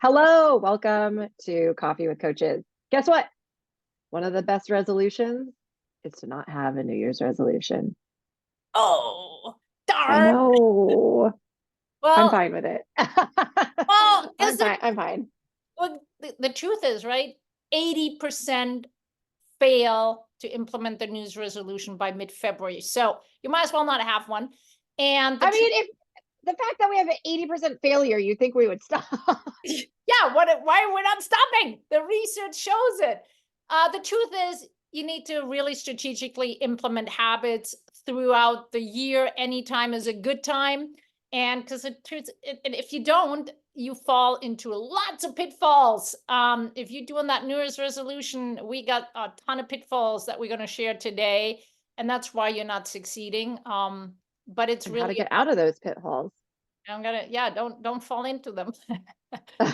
Hello, welcome to Coffee with Coaches. Guess what? One of the best resolutions is to not have a New Year's resolution. Oh, I darn. know. I'm Well, fine with it. because I'm fine. the truth is, right? 80% fail to implement the news resolution by mid-February. So you might as well not have one. And the I truth, mean, if the fact that we have an 80% failure, you think we would stop. yeah, why we're not stopping? The research shows it. The truth is, you need to really strategically implement habits throughout the year. Anytime is a good time. And because the truth, and if you don't, you fall into lots of pitfalls. If you're doing that New Year's resolution, we got a ton of pitfalls that we're going to share today, and that's why you're not succeeding. But it's And how to really, get out of those pitfalls. yeah, don't fall into them. Well,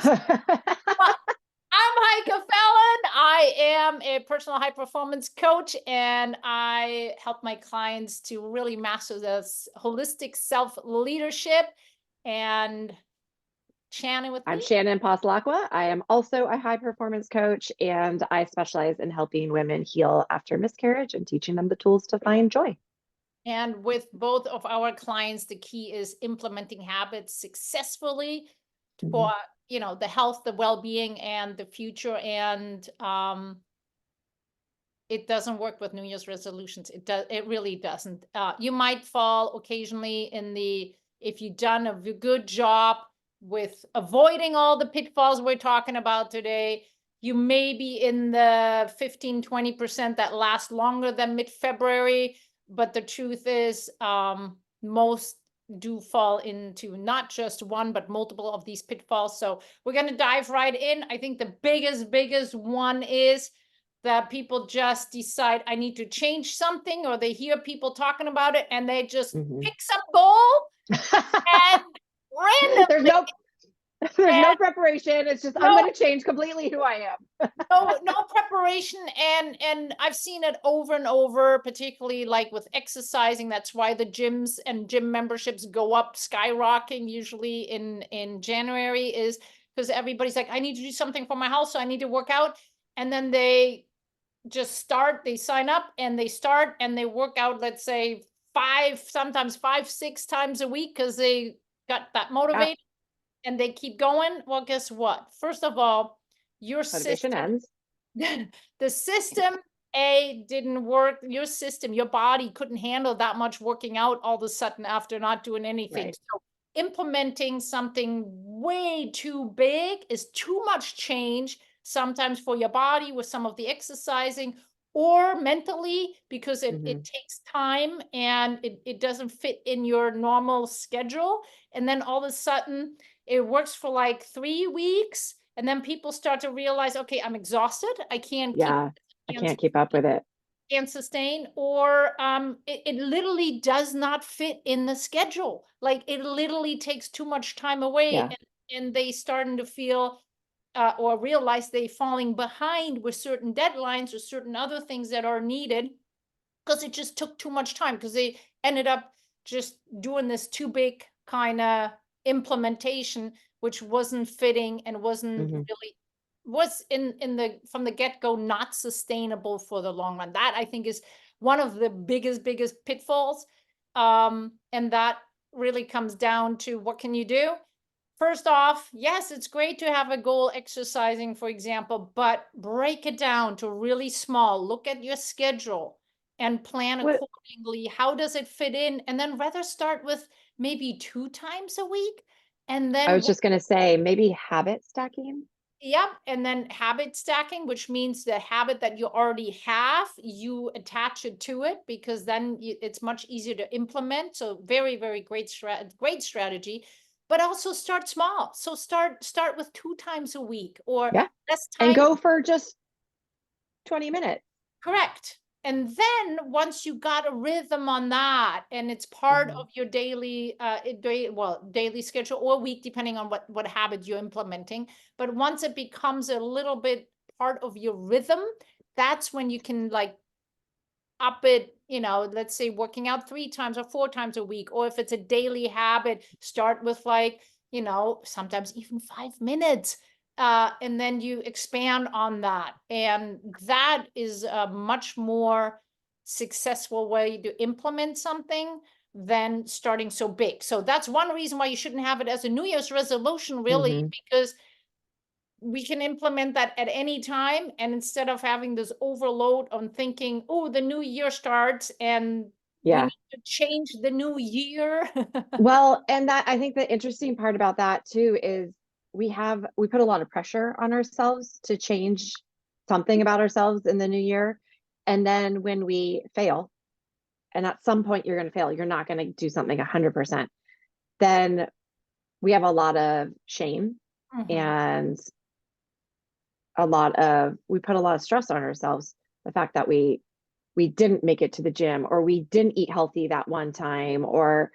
I'm Heike Fallon. I am a personal high performance coach, and I help my clients to really master this holistic self leadership. And Shannon with I'm me. Shannon Passalacqua. I am also a high performance coach, and I specialize in helping women heal after miscarriage and teaching them the tools to find joy. And with both of our clients, the key is implementing habits successfully Mhm. for the health, the well-being, and the future. And it doesn't work with New Year's resolutions. It really doesn't. You might fall occasionally if you've done a good job with avoiding all the pitfalls we're talking about today. You may be in the 15-20% that last longer than mid-February, but the truth is, most do fall into not just one, but multiple of these pitfalls. So we're going to dive right in. I think the biggest one is that people just decide I need to change something, or they hear people talking about it and they just Mhm. pick some goal and There's randomly, no there's and no preparation. It's just I'm no going to change completely who I am. no preparation. And I've seen it over and over, particularly like with exercising. That's why the gyms and gym memberships go up skyrocketing usually in January, is because everybody's like, I need to do something for my house, so I need to work out. And then they sign up and they start and they work out, let's say sometimes 5-6 times a week, because they got that Yeah, motivated and they keep going. Well, guess what? First of all, your motivation system, ends. the system didn't work. Your system, your body couldn't handle that much working out all of a sudden after not doing anything. Right. So implementing something way too big is too much change, sometimes for your body with some of the exercising, or mentally, because it Hmm. takes time and it doesn't fit in your normal schedule. And then all of a sudden it works for like 3 weeks, and then people start to realize, okay, I'm exhausted, I can't keep Yeah, I can't, can't keep up with it. can't sustain, or it literally does not fit in the schedule. Like it literally takes too much time away, Yeah. and they starting to feel or realize they falling behind with certain deadlines or certain other things that are needed, because it just took too much time, because they ended up just doing this too big kind of implementation, which wasn't fitting and wasn't Hmm. really, was in the from the get-go not sustainable for the long run. That I think is one of the biggest pitfalls. And that really comes down to, what can you do? First off, yes, it's great to have a goal exercising, for example, but break it down to really small. Look at your schedule and plan What accordingly. How does it fit in? And then rather start with maybe 2 times a week. And I then, was just going to say, maybe habit stacking. yep. And then habit stacking, which means the habit that you already have, you attach it to it, because then it's much easier to implement. So very great strategy. But also start small. So start with 2 times a week, or Yeah. less And time. go for just 20 minutes. Correct. And then once you got a rhythm on that, and it's part Hmm. of your daily schedule or week, depending on what habit you're implementing. But once it becomes a little bit part of your rhythm, that's when you can like up it, let's say working out 3 times or 4 times a week. Or if it's a daily habit, start with like, sometimes even 5 minutes. and then you expand on that. And that is a much more successful way to implement something than starting so big. So that's one reason why you shouldn't have it as a New Year's resolution, really, Mm-hmm. because we can implement that at any time. And instead of having this overload on thinking, oh, the new year starts and we Yeah. need to change the new year. Well, and that I think the interesting part about that too is we put a lot of pressure on ourselves to change something about ourselves in the new year. And then when we fail, and at some point you're going to fail, you're not going to do something 100%, then we have a lot of shame Mhm. and we put a lot of stress on ourselves. The fact that we didn't make it to the gym, or we didn't eat healthy that one time, or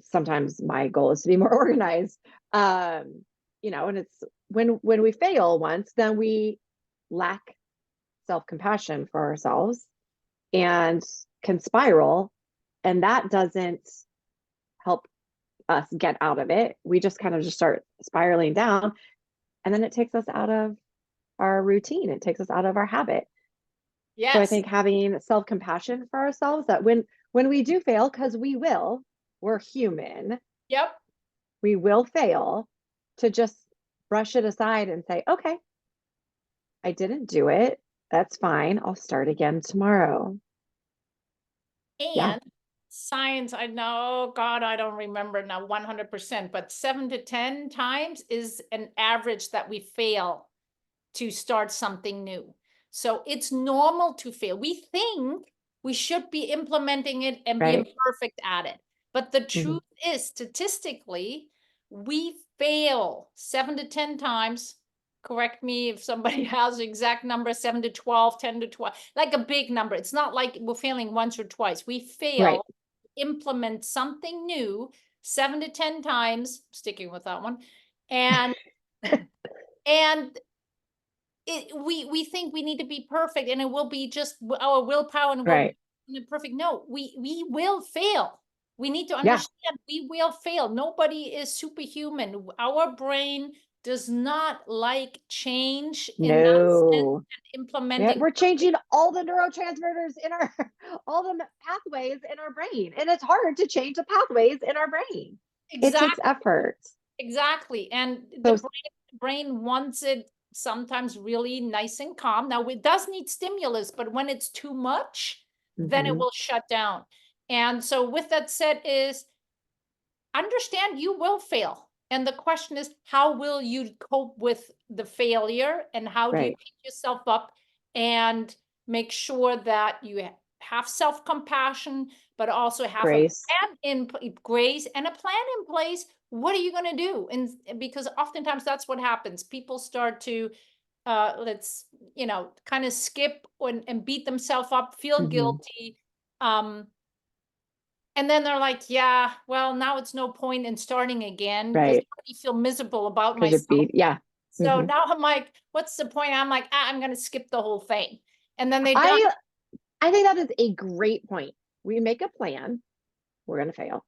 sometimes my goal is to be more organized. And it's when we fail once, then we lack self-compassion for ourselves and can spiral, and that doesn't help us get out of it. We just kind of just start spiraling down, and then it takes us out of our routine. It takes us out of our habit. So I Yes. think having self-compassion for ourselves, that when we do fail, because we're human, Yep. we will fail, to just brush it aside and say, okay, I didn't do it. That's fine. I'll start again tomorrow. Yeah. And science, I know, God, I don't remember now 100%, but 7 to 10 times is an average that we fail to start something new. So it's normal to fail. We think we should be implementing it and being Right. perfect at it. But the Mm-hmm. truth is, statistically, we fail 7 to 10 times. Correct me if somebody has the exact number, 7 to 12, 10 to 12, like a big number. It's not like we're failing once or twice. We Right. fail to implement something new 7 to 10 times, sticking with that one. And and we think we need to be perfect, and it will be just our willpower, and we'll Right. be perfect. No, we will fail. We need to Yeah. understand we will fail. Nobody is superhuman. Our brain does not like change in that sense, No. and Yeah, implementing we're changing all the neurotransmitters in our all the pathways in our brain, and it's hard to change the pathways in our brain. It takes exactly. effort. Exactly. And the So, brain wants it sometimes really nice and calm. Now, it does need stimulus, but when it's too much, then it mhm, will shut down. And so with that said is understand you will fail. And the question is, how will you cope with the failure, and how do you right. pick yourself up and make sure that you have self-compassion, but also have a Grace. plan in grace and a plan in place. What are you going to do? And because oftentimes that's what happens. People start to let's kind of skip and beat themselves up, feel Mhm, guilty. Um, and then they're like, yeah, well, now it's no point in starting again because right. I already feel miserable about Because it myself. be yeah. So Mhm. now I'm like, what's the point? I'm like, I'm going to skip the whole thing. And then they don't. I I think that is a great point. We make a plan, we're gonna fail.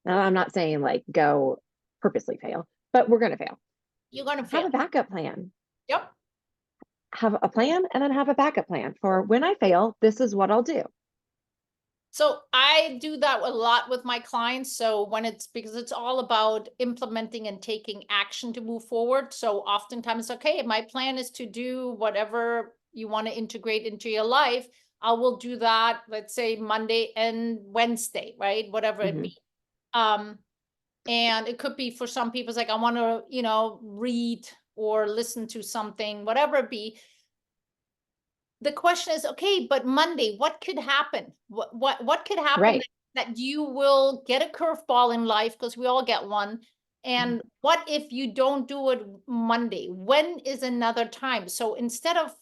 Now, I'm not saying like go purposely fail, but we're gonna fail. You're going to Have fail. a backup plan. Yep. Have a plan, and then have a backup plan for when I fail, this is what I'll do. So I do that a lot with my clients. So when it's because it's all about implementing and taking action to move forward. So oftentimes, okay, my plan is to do whatever you want to integrate into your life. I will do that, let's say Monday and Wednesday, right? Whatever it Mhm, be. Um, and it could be for some people, it's like I want to, read or listen to something, whatever it be. The question is, okay, but Monday, what could happen? What could happen right. that you will get a curveball in life, because we all get one. Mhm, And what if you don't do it Monday? When is another time? So instead of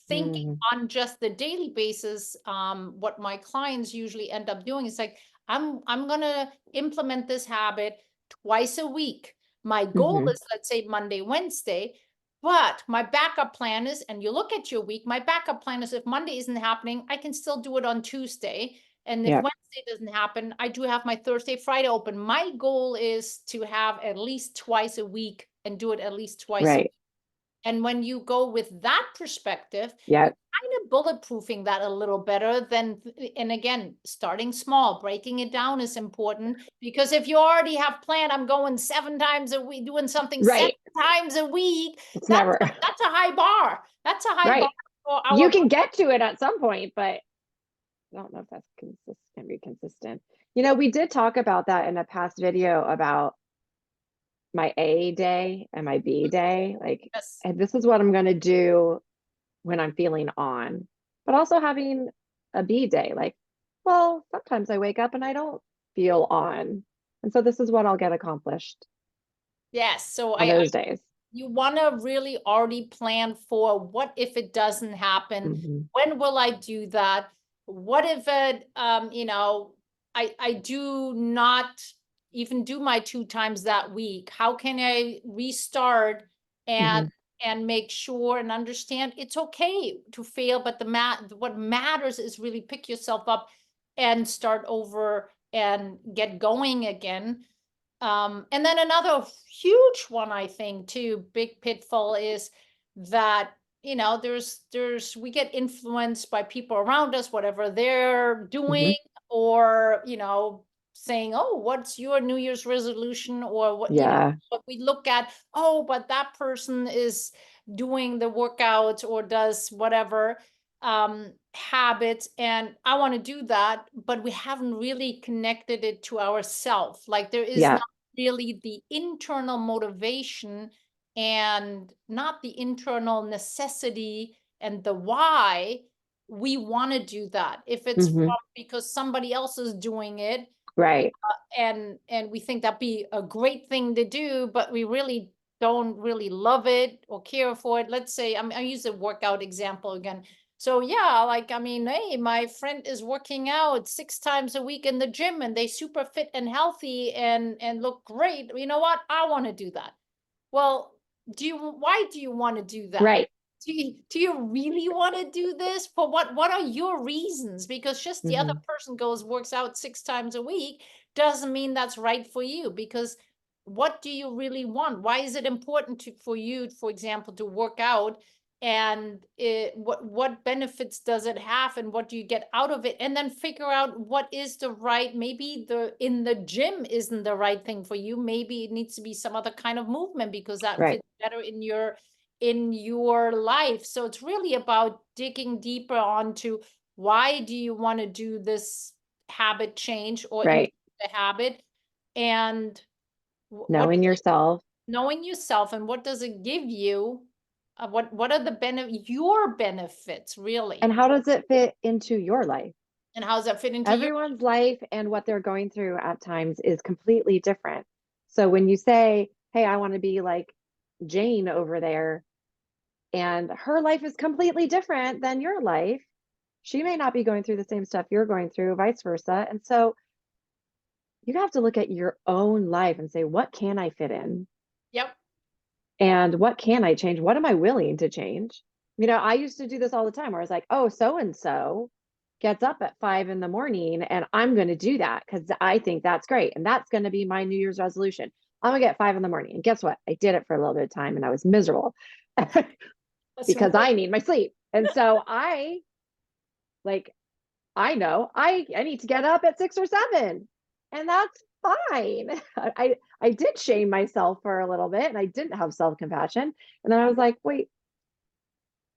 thinking mhm, on just the daily basis, what my clients usually end up doing is like, I'm gonna implement this habit twice a week. My goal mhm. is, let's say, Monday, Wednesday. But my backup plan is, and you look at your week, my backup plan is if Monday isn't happening, I can still do it on Tuesday. And if Yep. Wednesday doesn't happen, I do have my Thursday, Friday open. My goal is to have at least twice a week and do it at least twice a week. Right. And when you go with that perspective, Yeah. kind of bulletproofing that a little better than, and again, starting small, breaking it down is important, because if you already have planned, I'm going 7 times a week, doing something 7 Right. times a week, It's that's never that's a high bar. That's a high bar right. for You our can get to it at some point, but I don't know if that's can be consistent. You know, we did talk about that in a past video about my A day and my B day. Like, yes. and this is what I'm going to do when I'm feeling on, but also having a B day. Like, well, sometimes I wake up and I don't feel on. And so this is what I'll get accomplished Yes. So on those days. you want to really already plan for, what if it doesn't happen? Mhm. When will I do that? What if it, you know, I do not even do my 2 times that week? How can I restart and Mhm. make sure and understand it's okay to fail, but what matters is really pick yourself up and start over and get going again. And then another huge one, I think, too, big pitfall is that, you know, we get influenced by people around us, whatever they're doing, Mhm. or, you know, saying, oh, what's your New Year's resolution? Or what, you know, Yeah. what we look at, oh, but that person is doing the workouts or does whatever habits, and I want to do that, but we haven't really connected it to ourselves. Like, there is Yeah. not really the internal motivation and not the internal necessity and the why we want to do that. If it's Mhm. from because somebody else is doing it, Right. and we think that'd be a great thing to do, but we really don't really love it or care for it. Let's say I use a workout example again. So yeah, like, I mean, hey, my friend is working out 6 times a week in the gym and they super fit and healthy and look great. You know what? I want to do that. Well, why do you want to do that? Right. Do you really want to do this? For what are your reasons? Because just the other Mhm. person works out 6 times a week doesn't mean that's right for you. Because what do you really want? Why is it important for you, for example, to work out? And what benefits does it have, and what do you get out of it? And then figure out what is the right, maybe the in the gym isn't the right thing for you. Maybe it needs to be some other kind of movement, because that Right. fits better in your life. So it's really about digging deeper onto, why do you want to do this habit change or improve Right. the habit, and what Knowing does it, yourself knowing yourself, and what does it give you? What are the your benefits really, and how does it fit into your life? and how does that fit into your? Everyone's life and what they're going through at times is completely different. So when you say, "Hey, I want to be like Jane over there," and her life is completely different than your life, she may not be going through the same stuff you're going through, vice versa. And so you have to look at your own life and say, what can I fit in? Yep. And what can I change? What am I willing to change? You know, I used to do this all the time where I was like, oh, so and so gets up at 5 in the morning and I'm going to do that because I think that's great. And that's going to be my New Year's resolution. I'm going to get 5 in the morning. And guess what? I did it for a little bit of time and I was miserable That's because right. I need my sleep. And so like, I know I need to get up at 6 or 7 and that's fine. I did shame myself for a little bit and I didn't have self-compassion. And then I was like, wait,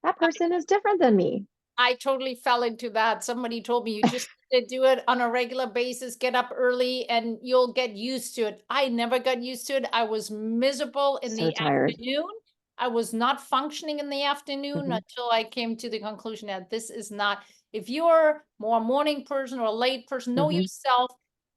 that person is different than me. I totally fell into that. Somebody told me you just need to do it on a regular basis, get up early, and you'll get used to it. I never got used to it. I was miserable in So the tired. afternoon. I was not functioning in the afternoon Mhm. until I came to the conclusion that this is not, if you're more a morning person or a late person, know Mhm. yourself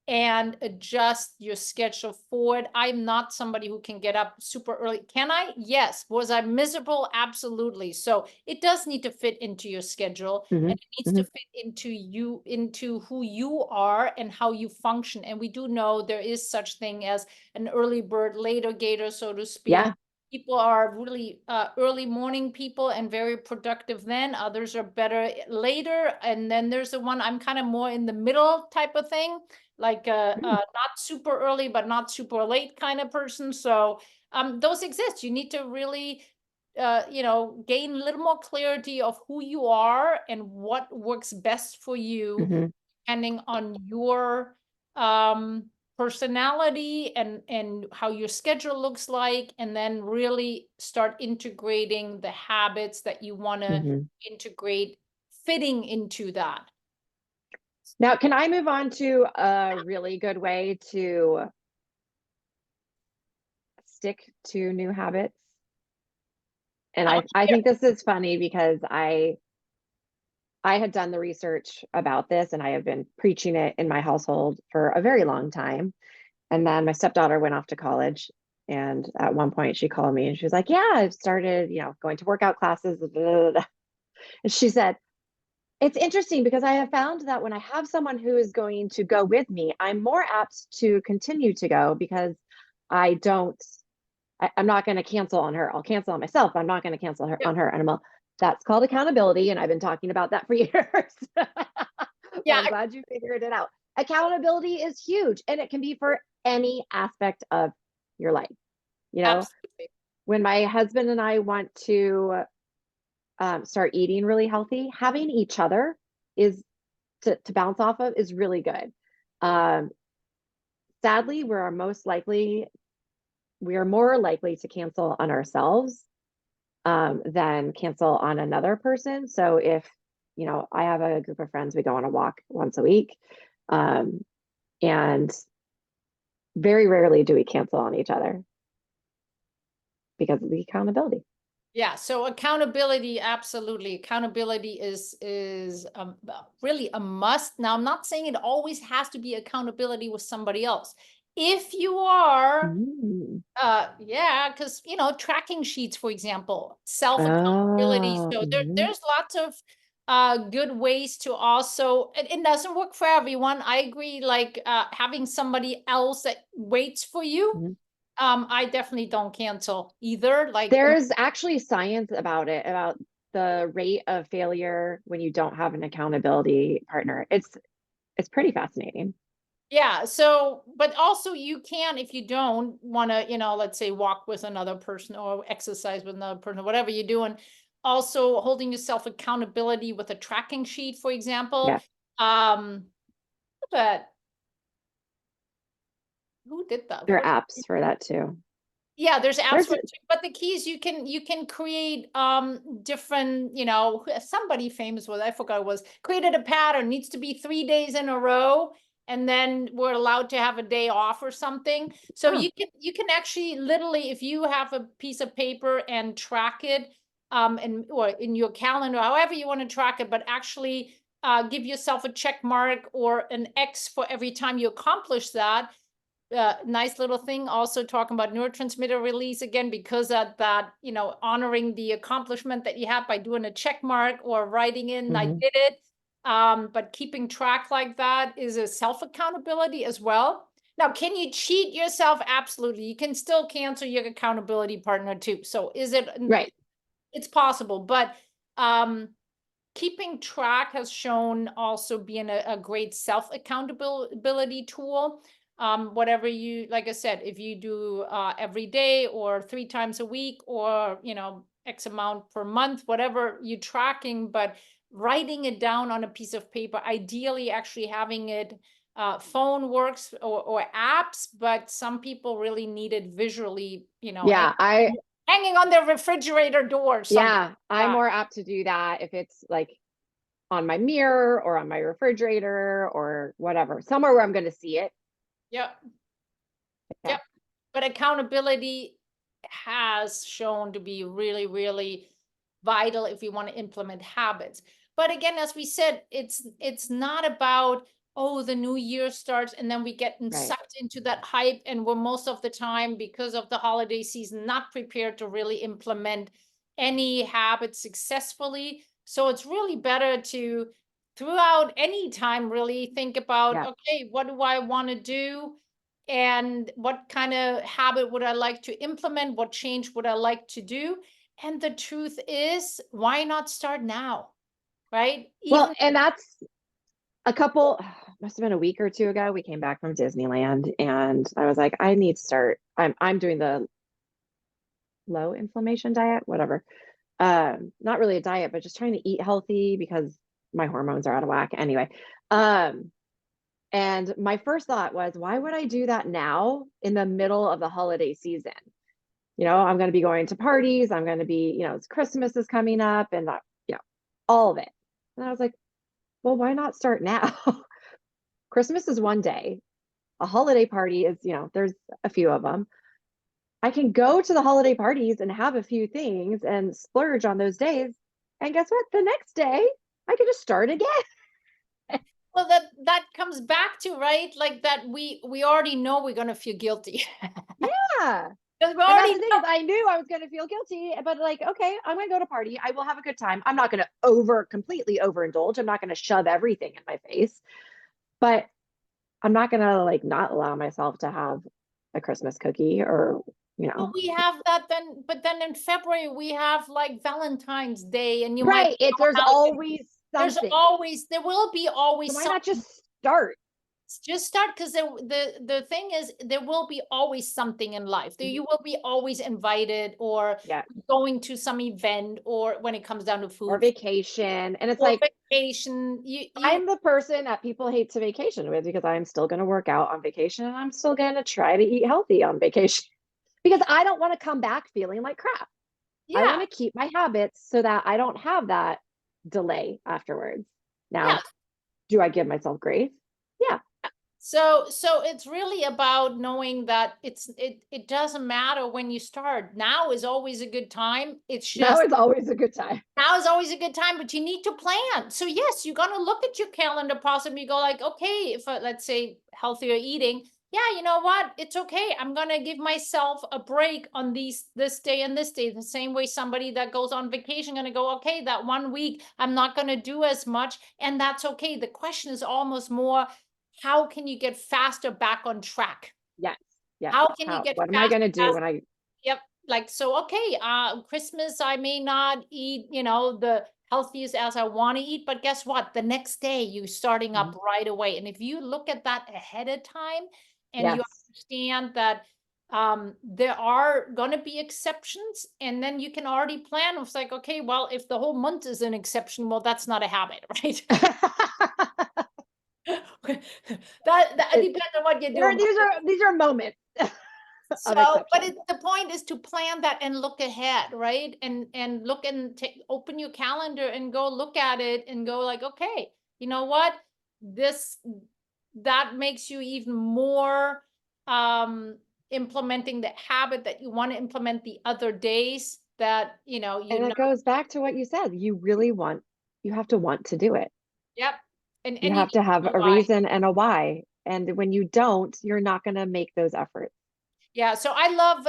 and adjust your schedule forward. I'm not somebody who can get up super early. Can I? Yes. Was I miserable? Absolutely. So it does need to fit into your schedule, and Mhm. it needs to Mhm. fit into you, into who you are and how you function. And we do know there is such thing as an early bird, later gator, so to speak. Yeah. people are really early morning people and very productive then. Others are better later. And then there's the one I'm kind of more in the middle type of thing, like not super early, but not super late kind of person. So those exist. You need to really, gain a little more clarity of who you are and what works best for you, Mhm. depending on your um personality and how your schedule looks like, and then really start integrating the habits that you want to Mhm. integrate fitting into that. Now, can I move on to a really good way to stick to new habits? And Oh, I sure. think this is funny because I had done the research about this and I have been preaching it in my household for a very long time. And then my stepdaughter went off to college. And at one point she called me and she was like, yeah, I've started, going to workout classes. Blah, blah, blah. And she said, it's interesting because I have found that when I have someone who is going to go with me, I'm more apt to continue to go because I don't, I'm not going to cancel on her. I'll cancel on myself. I'm not going to cancel her Yeah, on her. And I'm like, that's called accountability. And I've been talking about that for years. But yeah, I'm glad you figured it out. Accountability is huge and it can be for any aspect of your life. You know, absolutely. when my husband and I want to start eating really healthy, having each other is to bounce off of is really good. Um, Sadly, we are more likely to cancel on ourselves than cancel on another person. So if, I have a group of friends, we go on a walk once a week. Um, and very rarely do we cancel on each other because of the accountability. Yeah, so accountability, absolutely. Accountability is really a must. Now, I'm not saying it always has to be accountability with somebody else. If you are, Mm. yeah, because tracking sheets, for example, self accountability. Oh, So mhm, there's lots of good ways to also. It doesn't work for everyone. I agree. Like having somebody else that waits for you. mhm. I definitely don't cancel either. Like There's actually science about it, about the rate of failure when you don't have an accountability partner. It's pretty fascinating. yeah, so but also you can, if you don't want to, let's say walk with another person or exercise with another person, whatever you're doing, also holding yourself accountability with a tracking sheet, for example. Yeah, Um, but who did that? there What? are apps for that too. Yeah, there's apps There's for it too, but the key is you can create different, somebody famous was, I forgot, it was created a pattern, needs to be 3 days in a row, and then we're allowed to have a day off or something. So oh, you can actually literally, if you have a piece of paper and track it, and or in your calendar, however you want to track it, but actually give yourself a check mark or an X for every time you accomplish that. Nice little thing, also talking about neurotransmitter release again, because that honoring the accomplishment that you have by doing a check mark or writing in I mhm. did it. But keeping track like that is a self accountability as well. Now, can you cheat yourself? Absolutely. You can still cancel your accountability partner too. So is it, Right. it's possible, but um keeping track has shown also being a great self accountability tool. Whatever you, like I said, if you do every day or 3 times a week, or X amount per month, whatever you're tracking, but writing it down on a piece of paper, ideally actually having it, phone works, or apps, but some people really need it visually, Yeah, hanging on their refrigerator door or something yeah, like I'm that. more apt to do that if it's like on my mirror or on my refrigerator or whatever, somewhere where I'm going to see it. Yeah. Yeah. Yep. But accountability has shown to be really, really vital if you want to implement habits. But again, as we said, it's not about, oh, the new year starts and then we get Right. sucked into that hype, and we're most of the time, because of the holiday season, not prepared to really implement any habits successfully. So it's really better to, throughout any time, really think about, Yeah. okay, what do I want to do? and what kind of habit would I like to implement? What change would I like to do? And the truth is, why not start now? Right? Well, Even and that's a couple, must have been a week or two ago. We came back from Disneyland and I was like, I need to start. I'm doing the low inflammation diet, whatever. Not really a diet, but just trying to eat healthy because my hormones are out of whack anyway. Um, and my first thought was, why would I do that now in the middle of the holiday season? You know, I'm going to be going to parties. I'm going to be, you know, it's Christmas is coming up and that, you know, all of it. And I was like, well, why not start now? Christmas is one day. A holiday party is, you know, there's a few of them. I can go to the holiday parties and have a few things and splurge on those days. And guess what? The next day, I can just start again. well, that comes back to, right, like that we already know we're gonna feel guilty. Yeah. Because we And that's already the thing know. is I knew I was going to feel guilty, but like, okay, I'm going to go to party. I will have a good time. I'm not going to completely overindulge. I'm not going to shove everything in my face, but I'm not going to like not allow myself to have a Christmas cookie or, you But know, we have that then, but then in February we have like Valentine's Day, and you might right. There's always something. there will be So always why not something. just start? Just start, because the thing is, there will be always something in life. There, Mhm. you will be always invited or Yeah. going to some event, or when it comes down to Or food, vacation. And it's or like, vacation. You I'm the person that people hate to vacation with because I'm still going to work out on vacation and I'm still going to try to eat healthy on vacation because I don't want to come back feeling like crap. I want yeah, to keep my habits so that I don't have that delay afterwards. yeah. Now, do I give myself grace? Yeah. So it's really about knowing that it doesn't matter when you start. Now is always a good time. It's Now just is always a good time. now is always a good time, but you need to plan. So yes, you're gonna look at your calendar possibly, you go like, okay, if let's say healthier eating, yeah, you know what? It's okay. I'm gonna give myself a break on this day and this day. The same way somebody that goes on vacation gonna go, okay, that 1 week I'm not gonna do as much, and that's okay. The question is almost more, how can you get faster back on track? Yes. Yes. How can you How, get what am I going faster to do when I, Yep. Like, so, okay, Christmas, I may not eat, the healthiest as I want to eat, but guess what? The next day, you starting up Mhm. right away. And if you look at that ahead of time and you Yes. understand that there are going to be exceptions, and then you can already plan. It's like, okay, well, if the whole month is an exception, well, that's not a habit, right? That depends on what you're doing. These are moments So, of but exception. the point is to plan that and look ahead, right? And look and open your calendar and go look at it and go like, okay, you know what? This that makes you even more implementing the habit that you want to implement the other days, that And you're it not. goes back to what you said. You have to want to do it. Yep. You And you have need to to have know a why. reason and a why. And when you don't, you're not going to make those efforts. Yeah, so I love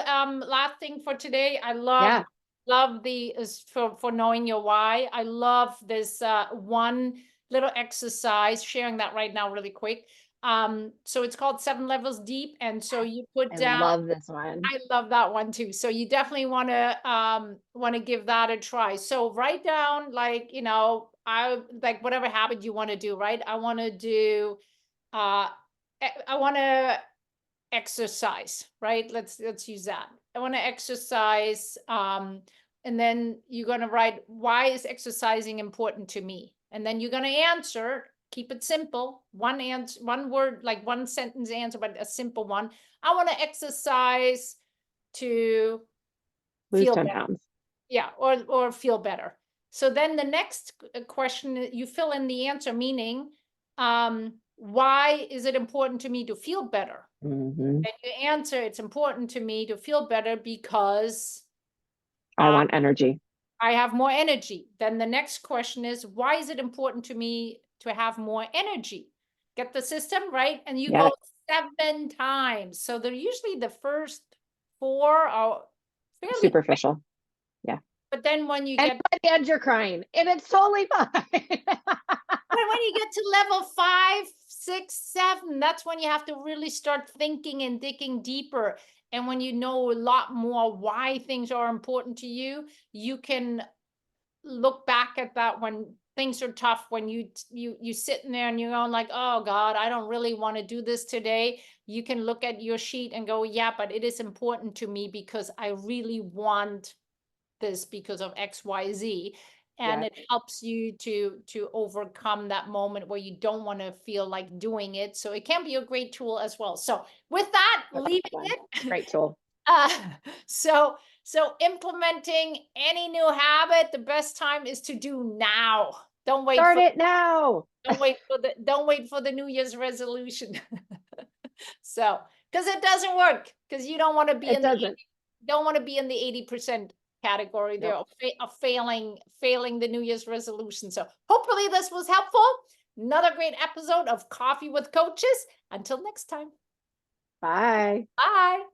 last thing for today. I love Yeah. love the is for knowing your why. I love this one little exercise, sharing that right now really quick. So it's called 7 levels deep, and so you put I down. love this one. I love that one too. So you definitely want to give that a try. So write down, like, I like whatever habit you want to do, right? I want to do I want to exercise, right? Let's use that. I want to exercise, and then you're going to write, why is exercising important to me? And then you're going to answer, keep it simple, one answer, one word, like one sentence answer, but a simple one. I want to exercise to Lose feel 10 better. pounds. Yeah, or feel better. So then the next question, you fill in the answer, meaning, why is it important to me to feel better? Hmm. And you answer, it's important to me to feel better because I uh, want energy. I have more energy. Then the next question is, why is it important to me to have more energy? Get the system, right? And you Yeah. go 7 times. So they're usually the first four are fairly quick, Superficial. Yeah. but then when you And get by the end, you're crying, and it's totally fine. when you get to level 5, 6, 7, that's when you have to really start thinking and digging deeper. And when you know a lot more why things are important to you, you can look back at that when things are tough, when you sitting there and you're going like, oh God, I don't really want to do this today. You can look at your sheet and go, yeah, but it is important to me because I really want this because of XYZ. And Yeah. it helps you to overcome that moment where you don't want to feel like doing it. So it can be a great tool as well. So with that, That's leaving fun. it. Great tool. Uh, so implementing any new habit, the best time is to do now. Don't wait Start for it now. don't wait for the New Year's resolution. So because it doesn't work, because you don't want to be It doesn't. don't want to be in the 80% category there Nope. of failing the New Year's resolution. So hopefully this was helpful. Another great episode of Coffee with Coaches. Until next time. Bye. Bye.